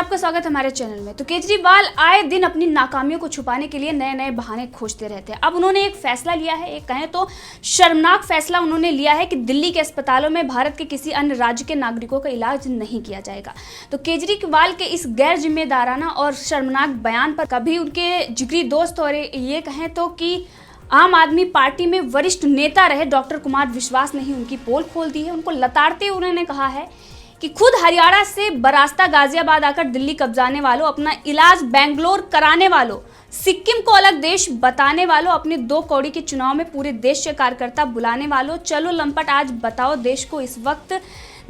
आपका स्वागत है हमारे चैनल में। तो केजरीवाल आए दिन अपनी नाकामियों को छुपाने के लिए नए नए बहाने खोजते रहते हैं। अब उन्होंने एक फैसला लिया है, एक कहें तो शर्मनाक फैसला उन्होंने लिया है कि दिल्ली के अस्पतालों में भारत के किसी अन्य राज्य के नागरिकों का इलाज नहीं किया जाएगा। तो केजरीवाल के इस गैर जिम्मेदाराना और शर्मनाक बयान पर कभी उनके जिगरी दोस्त और ये कहें तो कि आम आदमी पार्टी में वरिष्ठ नेता रहे डॉक्टर कुमार विश्वास ने ही उनकी पोल खोल दी है। उनको लताड़ते हुए उन्होंने कहा है कि खुद हरियाणा से बरास्ता गाजियाबाद आकर दिल्ली कब्जाने वालों, अपना इलाज बेंगलोर कराने वालों, सिक्किम को अलग देश बताने वालों, अपने 2 कौड़ी के चुनाव में पूरे देश के कार्यकर्ता बुलाने वालों, चलो लंपट आज बताओ देश को इस वक्त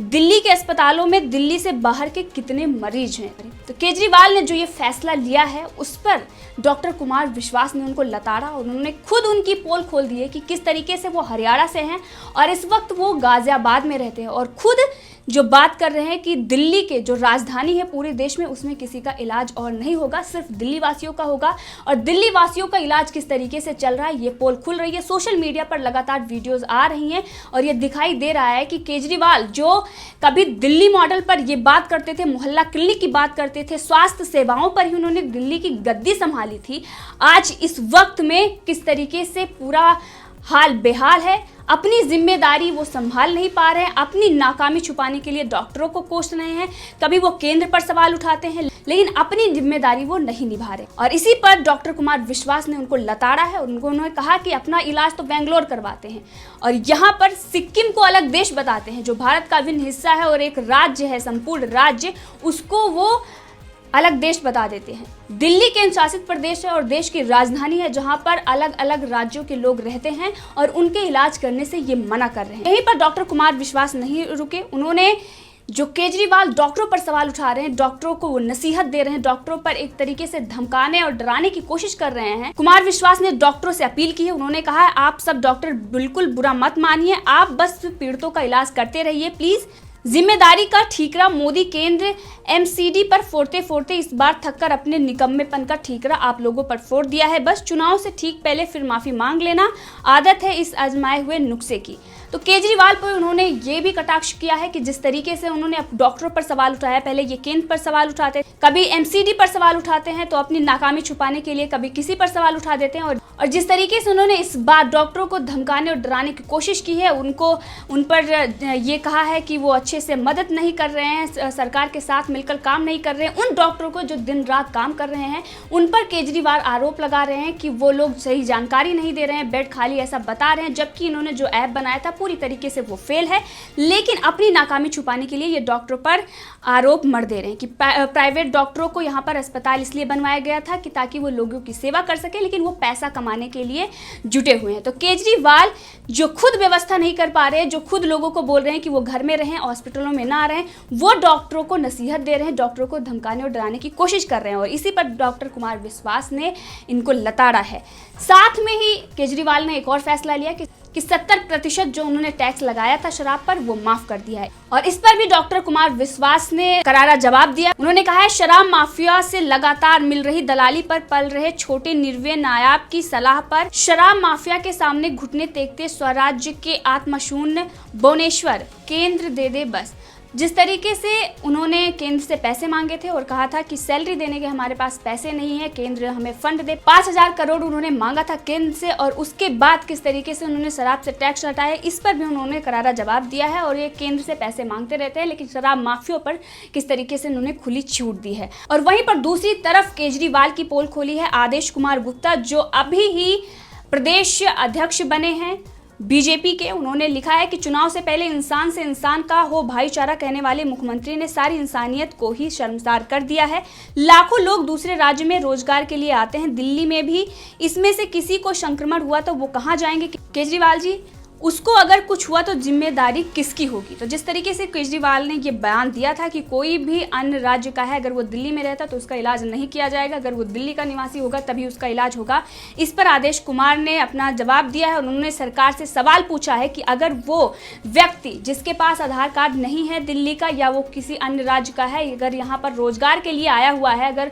दिल्ली के अस्पतालों में दिल्ली से बाहर के कितने मरीज हैं। तो केजरीवाल ने जो ये फैसला लिया है उस पर डॉक्टर कुमार विश्वास ने उनको लताड़ा और उन्होंने खुद उनकी पोल खोल दी है कि किस तरीके से वो हरियाणा से हैं और इस वक्त वो गाजियाबाद में रहते हैं और खुद जो बात कर रहे हैं कि दिल्ली के जो राजधानी है पूरे देश में उसमें किसी का इलाज और नहीं होगा, सिर्फ दिल्ली वासियों का होगा। और दिल्ली वासियों का इलाज किस तरीके से चल रहा है ये पोल खुल रही है। सोशल मीडिया पर लगातार वीडियोस आ रही हैं और ये दिखाई दे रहा है कि केजरीवाल जो कभी दिल्ली मॉडल पर ये बात करते थे, मोहल्ला क्लिनिक की बात करते थे, स्वास्थ्य सेवाओं पर ही उन्होंने दिल्ली की गद्दी संभाली थी, आज इस वक्त में किस तरीके से पूरा हाल बेहाल है। अपनी जिम्मेदारी वो संभाल नहीं पा रहे हैं, अपनी नाकामी छुपाने के लिए डॉक्टरों को कोस रहे हैं। कभी वो केंद्र पर सवाल उठाते हैं लेकिन अपनी जिम्मेदारी वो नहीं निभा रहे और इसी पर डॉक्टर कुमार विश्वास ने उनको लताड़ा है। उन्होंने कहा कि अपना इलाज तो बेंगलोर करवाते हैं और यहाँ पर सिक्किम को अलग देश बताते हैं जो भारत का अभिन्न हिस्सा है और एक राज्य है, संपूर्ण राज्य, उसको वो अलग देश बता देते हैं। दिल्ली केंद्र शासित प्रदेश है और देश की राजधानी है जहां पर अलग अलग राज्यों के लोग रहते हैं और उनके इलाज करने से ये मना कर रहे हैं। यहीं पर डॉक्टर कुमार विश्वास नहीं रुके, उन्होंने जो केजरीवाल डॉक्टरों पर सवाल उठा रहे हैं, डॉक्टरों को वो नसीहत दे रहे हैं, डॉक्टरों पर एक तरीके से धमकाने और डराने की कोशिश कर रहे हैं। कुमार विश्वास ने डॉक्टरों से अपील की है, उन्होंने कहा है आप सब डॉक्टर बिल्कुल बुरा मत मानिए, आप बस पीड़ितों का इलाज करते रहिए प्लीज। जिम्मेदारी का ठीकरा मोदी केंद्र एमसीडी पर फोड़ते फोड़ते इस बार थककर अपने निकम्मेपन का ठीकरा आप लोगों पर फोड़ दिया है। बस चुनाव से ठीक पहले फिर माफी मांग लेना आदत है इस आजमाए हुए नुस्खे की। तो केजरीवाल पर उन्होंने ये भी कटाक्ष किया है कि जिस तरीके से उन्होंने डॉक्टरों पर सवाल उठाया, पहले ये केंद्र पर सवाल उठाते, कभी एमसीडी पर सवाल उठाते हैं तो अपनी नाकामी छुपाने के लिए कभी किसी पर सवाल उठा देते हैं और जिस तरीके से उन्होंने इस बार डॉक्टरों को धमकाने और डराने की कोशिश की है, उन पर ये कहा है कि वो अच्छे से मदद नहीं कर रहे हैं, सरकार के साथ मिलकर काम नहीं कर रहे हैं। उन डॉक्टरों को जो दिन रात काम कर रहे हैं उन पर केजरीवाल आरोप लगा रहे हैं कि वो लोग सही जानकारी नहीं दे रहे हैं, बेड खाली ऐसा बता रहे हैं, जबकि इन्होंने जो ऐप बनाया था पूरी तरीके से वो फेल है। लेकिन अपनी नाकामी छुपाने के लिए ये डॉक्टरों पर आरोप मढ़ दे रहे हैं कि प्राइवेट डॉक्टरों को यहाँ पर अस्पताल इसलिए बनवाया गया था कि ताकि वो लोगों की सेवा कर सके, लेकिन वो पैसा कमाने के लिए जुटे हुए हैं। तो केजरीवाल जो खुद व्यवस्था नहीं कर पा रहे हैं, जो खुद लोगों को बोल रहे हैं कि वो घर में रहें, हॉस्पिटलों में ना रहें, वो डॉक्टरों को नसीहत दे रहे हैं, डॉक्टरों को धमकाने और डराने की कोशिश कर रहे हैं और इसी पर डॉक्टर कुमार विश्वास ने इनको लताड़ा है। साथ में ही केजरीवाल ने एक और फैसला लिया कि 70% जो उन्होंने टैक्स लगाया था शराब पर वो माफ कर दिया है और इस पर भी डॉक्टर कुमार विश्वास ने करारा जवाब दिया। उन्होंने कहा है शराब माफिया से लगातार मिल रही दलाली पर पल रहे छोटे निर्भय नायाब की सलाह पर शराब माफिया के सामने घुटने टेकते स्वराज्य के आत्मशून्य भुवनेश्वर केंद्र दे दे बस। जिस तरीके से उन्होंने केंद्र से पैसे मांगे थे और कहा था कि सैलरी देने के हमारे पास पैसे नहीं है, केंद्र हमें फंड दे, 5000 करोड़ उन्होंने मांगा था केंद्र से और उसके बाद किस तरीके से उन्होंने शराब से टैक्स हटाया, इस पर भी उन्होंने करारा जवाब दिया है और ये केंद्र से पैसे मांगते रहते हैं लेकिन शराब माफियों पर किस तरीके से उन्होंने खुली छूट दी है। और वहीं पर दूसरी तरफ केजरीवाल की पोल खोली है आदेश कुमार गुप्ता जो अभी ही प्रदेश अध्यक्ष बने हैं बीजेपी के। उन्होंने लिखा है कि चुनाव से पहले इंसान से इंसान का हो भाईचारा कहने वाले मुख्यमंत्री ने सारी इंसानियत को ही शर्मसार कर दिया है। लाखों लोग दूसरे राज्य में रोजगार के लिए आते हैं, दिल्ली में भी इसमें से किसी को संक्रमण हुआ तो वो कहाँ जाएंगे केजरीवाल जी, उसको अगर कुछ हुआ तो जिम्मेदारी किसकी होगी। तो जिस तरीके से केजरीवाल ने ये बयान दिया था कि कोई भी अन्य राज्य का है अगर वो दिल्ली में रहता तो उसका इलाज नहीं किया जाएगा, अगर वो दिल्ली का निवासी होगा तभी उसका इलाज होगा, इस पर आदेश कुमार ने अपना जवाब दिया है और उन्होंने सरकार से सवाल पूछा है कि अगर वो व्यक्ति जिसके पास आधार कार्ड नहीं है दिल्ली का या वो किसी अन्य राज्य का है, अगर यहाँ पर रोजगार के लिए आया हुआ है, अगर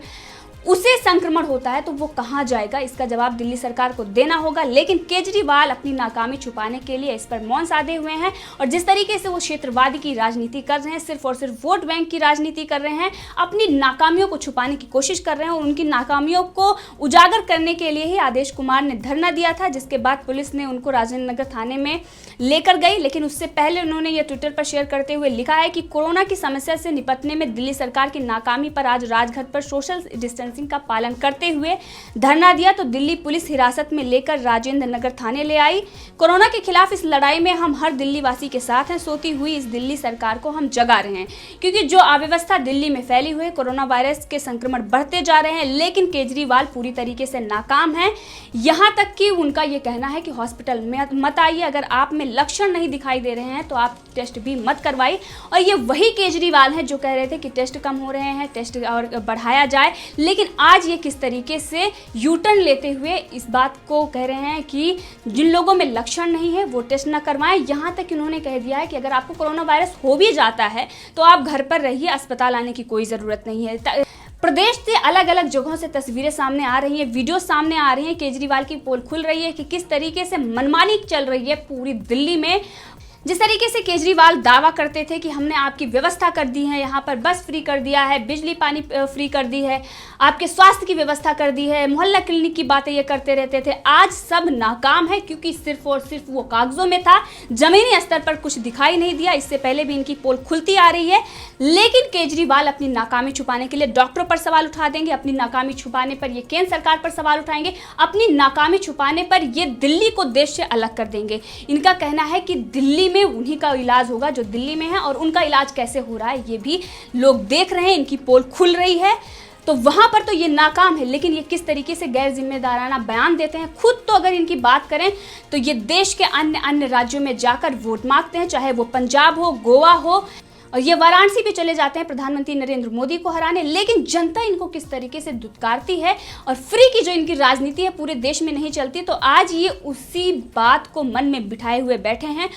उसे संक्रमण होता है तो वो कहां जाएगा, इसका जवाब दिल्ली सरकार को देना होगा। लेकिन केजरीवाल अपनी नाकामी छुपाने के लिए इस पर मौन साधे हुए हैं और जिस तरीके से वो क्षेत्रवादी की राजनीति कर रहे हैं, सिर्फ और सिर्फ वोट बैंक की राजनीति कर रहे हैं, अपनी नाकामियों को छुपाने की कोशिश कर रहे हैं और उनकी नाकामियों को उजागर करने के लिए ही आदेश कुमार ने धरना दिया था, जिसके बाद पुलिस ने उनको राजेंद्र नगर थाने में लेकर गई। लेकिन उससे पहले उन्होंने ये ट्विटर पर शेयर करते हुए लिखा है कि कोरोना की समस्या से निपटने में दिल्ली सरकार की नाकामी पर आज राजघाट पर सोशल डिस्टेंसिंग का पालन करते हुए धरना दिया तो दिल्ली पुलिस हिरासत में लेकर राजेंद्र नगर थाने ले आई। कोरोना के खिलाफ इस लड़ाई में हम हर दिल्ली वासी के साथ हैं, सोती हुई इस दिल्ली सरकार को हम जगा रहे हैं, क्योंकि जो अव्यवस्था दिल्ली में फैली हुई है, कोरोना वायरस के संक्रमण बढ़ते जा रहे हैं, लेकिन केजरीवाल पूरी तरीके से नाकाम है। यहां तक कि उनका यह कहना है कि हॉस्पिटल में मत आइए, अगर आप में लक्षण नहीं दिखाई दे रहे हैं तो आप टेस्ट भी मत करवाइए। और ये वही केजरीवाल हैं जो कह रहे थे कि टेस्ट कम हो रहे हैं, टेस्ट और बढ़ाया जाए, लेकिन आज ये किस तरीके से यू टर्न लेते हुए इस बात को कह रहे हैं कि जिन लोगों में लक्षण नहीं है वो टेस्ट ना करवाएं। यहां तक इन्होंने कह दिया है कि अगर आपको कोरोना वायरस हो भी जाता है तो आप घर पर रहिए, अस्पताल आने की कोई ज़रूरत नहीं है। प्रदेश से अलग अलग जगहों से तस्वीरें सामने आ रही हैं, वीडियो सामने आ रही हैं, केजरीवाल की पोल खुल रही है कि किस तरीके से मनमानी चल रही है पूरी दिल्ली में। जिस तरीके से केजरीवाल दावा करते थे कि हमने आपकी व्यवस्था कर दी है, यहाँ पर बस फ्री कर दिया है, बिजली पानी फ्री कर दी है, आपके स्वास्थ्य की व्यवस्था कर दी है, मोहल्ला क्लिनिक की बातें ये करते रहते थे, आज सब नाकाम है क्योंकि सिर्फ और सिर्फ वो कागजों में था, जमीनी स्तर पर कुछ दिखाई नहीं दिया। इससे पहले भी इनकी पोल खुलती आ रही है, लेकिन केजरीवाल अपनी नाकामी छुपाने के लिए डॉक्टरों पर सवाल उठा देंगे, अपनी नाकामी छुपाने पर ये केंद्र सरकार पर सवाल उठाएंगे, अपनी नाकामी छुपाने पर ये दिल्ली को देश से अलग कर देंगे। इनका कहना है कि दिल्ली में उन्हीं का इलाज होगा जो दिल्ली में है और उनका इलाज कैसे हो रहा है ये भी लोग देख रहे हैं। इनकी पोल खुल रही है तो वहां पर तो ये नाकाम है, लेकिन ये किस तरीके से गैर जिम्मेदाराना बयान देते हैं। खुद तो अगर इनकी बात करें तो ये देश के अन्य राज्यों में जाकर वोट मांगते हैं, चाहे वो पंजाब हो, गोवा हो, और ये वाराणसी भी चले जाते हैं प्रधानमंत्री नरेंद्र मोदी को हराने, लेकिन जनता इनको किस तरीके से दुत्कारती है और फ्री की जो इनकी राजनीति है पूरे देश में नहीं चलती। तो आज ये उसी बात को मन में बिठाए हुए बैठे हैं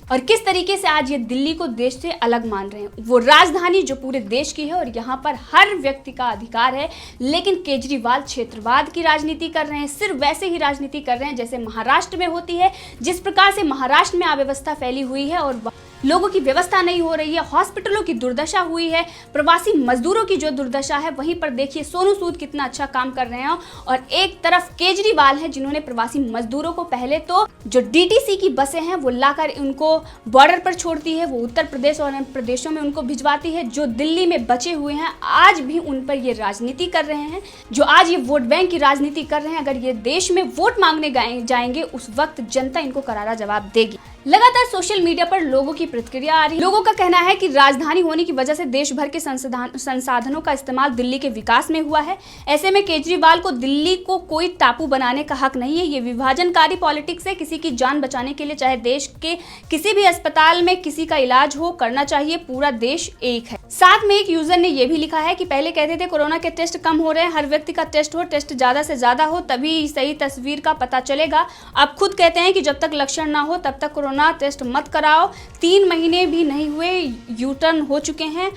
और किस तरीके से आज ये दिल्ली को देश से अलग मान रहे हैं। वो राजधानी जो पूरे देश की है और यहाँ पर हर व्यक्ति का अधिकार है, लेकिन केजरीवाल क्षेत्रवाद की राजनीति कर रहे हैं, सिर्फ वैसे ही राजनीति कर रहे हैं जैसे महाराष्ट्र में होती है। जिस प्रकार से महाराष्ट्र में अव्यवस्था फैली हुई है और लोगों की व्यवस्था नहीं हो रही है, हॉस्पिटलों की दुर्दशा हुई है, प्रवासी मजदूरों की जो दुर्दशा है, वहीं पर देखिए सोनू सूद कितना अच्छा काम कर रहे हैं और एक तरफ केजरीवाल है जिन्होंने प्रवासी मजदूरों को पहले तो जो डीटीसी की बसें हैं वो लाकर उनको बॉर्डर पर छोड़ती है, वो उत्तर प्रदेश और अन्य प्रदेशों में उनको भिजवाती है। जो दिल्ली में बचे हुए हैं आज भी उन पर ये राजनीति कर रहे हैं, जो आज ये वोट बैंक की राजनीति कर रहे हैं। अगर ये देश में वोट मांगने जाएंगे उस वक्त जनता इनको करारा जवाब देगी। लगातार सोशल मीडिया पर लोगों की प्रतिक्रिया आ रही है। लोगों का कहना है कि राजधानी होने की वजह से देश भर के संसाधनों का इस्तेमाल दिल्ली के विकास में हुआ है। ऐसे में केजरीवाल को दिल्ली को कोई टापू बनाने का हक नहीं है। ये विभाजनकारी पॉलिटिक्स है। किसी की जान बचाने के लिए चाहे देश के किसी भी अस्पताल में किसी का इलाज हो, करना चाहिए। पूरा देश एक है। साथ में एक यूजर ने यह भी लिखा है कि पहले कहते थे कोरोना के टेस्ट कम हो रहे हैं, हर व्यक्ति का टेस्ट हो, टेस्ट ज्यादा से ज्यादा हो तभी सही तस्वीर का पता चलेगा। अब खुद कहते हैं कि जब तक लक्षण ना हो तब तक कोरोना टेस्ट मत कराओ। 3 महीने भी नहीं हुए, यू टर्न हो चुके हैं।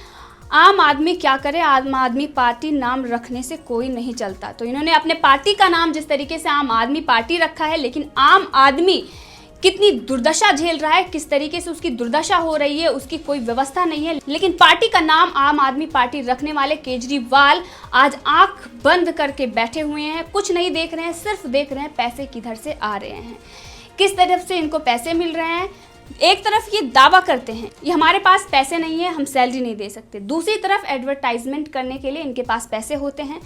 आम आदमी क्या करे, आम आदमी पार्टी नाम रखने से कोई नहीं चलता। तो इन्होंने अपने पार्टी का नाम जिस तरीके से आम आदमी पार्टी रखा है, लेकिन आम आदमी कितनी दुर्दशा झेल रहा है, किस तरीके से उसकी दुर्दशा हो रही है, उसकी कोई व्यवस्था नहीं है। लेकिन पार्टी का नाम आम आदमी पार्टी रखने वाले केजरीवाल आज आंख बंद करके बैठे हुए हैं, कुछ नहीं देख रहे हैं, सिर्फ देख रहे हैं पैसे किधर से आ रहे हैं, किस तरफ से इनको पैसे मिल रहे हैं। एक तरफ ये दावा करते हैं ये हमारे पास पैसे नहीं है, हम सैलरी नहीं दे सकते, दूसरी तरफ एडवर्टाइजमेंट करने के लिए इनके पास पैसे होते हैं।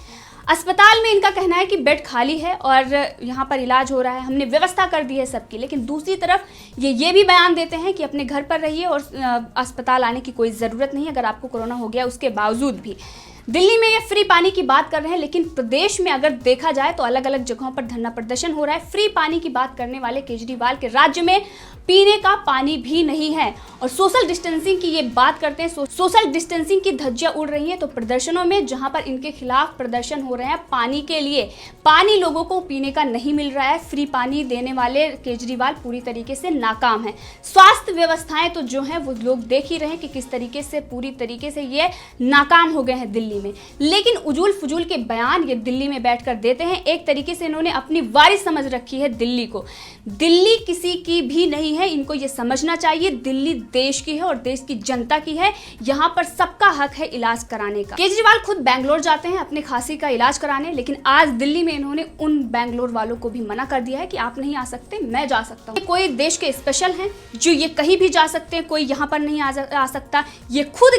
अस्पताल में इनका कहना है कि बेड खाली है और यहाँ पर इलाज हो रहा है, हमने व्यवस्था कर दी है सबकी, लेकिन दूसरी तरफ ये भी बयान देते हैं कि अपने घर पर रहिए और अस्पताल आने की कोई ज़रूरत नहीं अगर आपको कोरोना हो गया उसके बावजूद भी। दिल्ली में ये फ्री पानी की बात कर रहे हैं, लेकिन प्रदेश में अगर देखा जाए तो अलग अलग जगहों पर धरना प्रदर्शन हो रहा है। फ्री पानी की बात करने वाले केजरीवाल के राज्य में पीने का पानी भी नहीं है और सोशल डिस्टेंसिंग की ये बात करते हैं। सोशल डिस्टेंसिंग की धज्जियां उड़ रही हैं तो प्रदर्शनों में जहां पर इनके खिलाफ प्रदर्शन हो रहे हैं पानी के लिए, पानी लोगों को पीने का नहीं मिल रहा है। फ्री पानी देने वाले केजरीवाल पूरी तरीके से नाकाम है। स्वास्थ्य व्यवस्थाएं तो जो है वो लोग देख ही रहे हैं कि किस तरीके से पूरी तरीके से ये नाकाम हो गए हैं दिल्ली दिल्ली में। लेकिन उजूल फजूल के बयान ये दिल्ली में बैठकर देते हैं। एक तरीके से इन्होंने अपनी वारिस समझ रखी है दिल्ली को। दिल्ली किसी की भी नहीं है, इनको ये समझना चाहिए। दिल्ली देश की है और देश की जनता की है। यहाँ पर सबका हक है इलाज कराने का। केजरीवाल खुद बैंगलोर जाते हैं अपने खांसी का इलाज कराने, लेकिन आज दिल्ली में इन्होंने उन बैंगलोर वालों को भी मना कर दिया है कि आप नहीं आ सकते, मैं जा सकता हूँ। कोई देश के स्पेशल हैं जो ये कहीं भी जा सकते हैं, कोई यहाँ पर नहीं आ सकता। ये खुद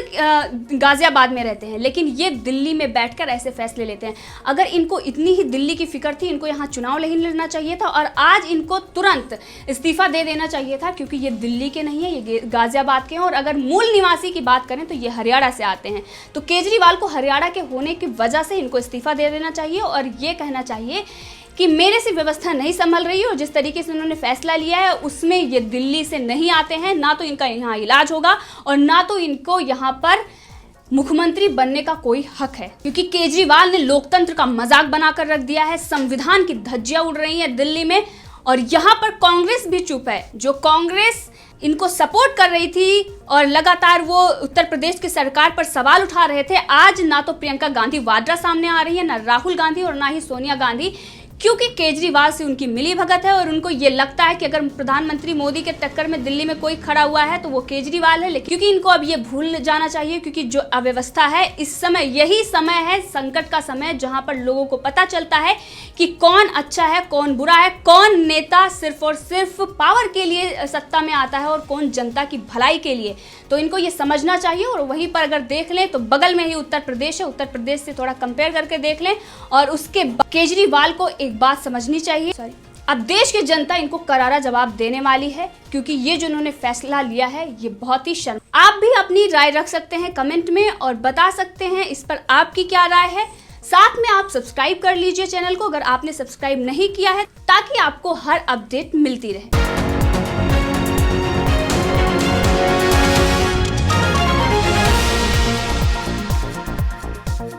गाजियाबाद में रहते हैं, लेकिन ये दिल्ली में बैठकर ऐसे फैसले लेते हैं। अगर इनको इतनी ही दिल्ली की फिक्र थी, इनको यहाँ चुनाव नहीं लड़ना चाहिए था और आज इनको तुरंत इस्तीफा दे देना चाहिए था, क्योंकि ये दिल्ली के नहीं है, ये गाजियाबाद के हैं। और अगर मूल निवासी की बात करें तो ये हरियाणा से आते हैं। तो केजरीवाल को हरियाणा के होने की वजह से इनको इस्तीफा दे देना चाहिए और ये कहना चाहिए कि मेरे से व्यवस्था नहीं संभल रही है और जिस तरीके से उन्होंने फैसला लिया है उसमें ये दिल्ली से नहीं आते हैं। ना तो इनका यहाँ इलाज होगा और ना तो इनको यहाँ पर मुख्यमंत्री बनने का कोई हक है, क्योंकि केजरीवाल ने लोकतंत्र का मजाक बनाकर रख दिया है। संविधान की धज्जियां उड़ रही हैं दिल्ली में और यहाँ पर कांग्रेस भी चुप है। जो कांग्रेस इनको सपोर्ट कर रही थी और लगातार वो उत्तर प्रदेश की सरकार पर सवाल उठा रहे थे, आज ना तो प्रियंका गांधी वाड्रा सामने आ रही है, ना राहुल गांधी और ना ही सोनिया गांधी, क्योंकि केजरीवाल से उनकी मिली भगत है और उनको ये लगता है कि अगर प्रधानमंत्री मोदी के टक्कर में दिल्ली में कोई खड़ा हुआ है तो वो केजरीवाल है। लेकिन क्योंकि इनको अब ये भूल जाना चाहिए, क्योंकि जो अव्यवस्था है इस समय, यही समय है संकट का समय, जहां पर लोगों को पता चलता है कि कौन अच्छा है कौन बुरा है, कौन नेता सिर्फ और सिर्फ पावर के लिए सत्ता में आता है और कौन जनता की भलाई के लिए। तो इनको ये समझना चाहिए। और वहीं पर अगर देख लें तो बगल में ही उत्तर प्रदेश है, उत्तर प्रदेश से थोड़ा कंपेयर करके देख लें और उसके केजरीवाल को एक बात समझनी चाहिए, अब देश की जनता इनको करारा जवाब देने वाली है, क्योंकि ये जो उन्होंने फैसला लिया है ये बहुत ही शर्म। आप भी अपनी राय रख सकते हैं कमेंट में और बता सकते हैं इस पर आपकी क्या राय है। साथ में आप सब्सक्राइब कर लीजिए चैनल को अगर आपने सब्सक्राइब नहीं किया है, ताकि आपको हर अपडेट मिलती रहे।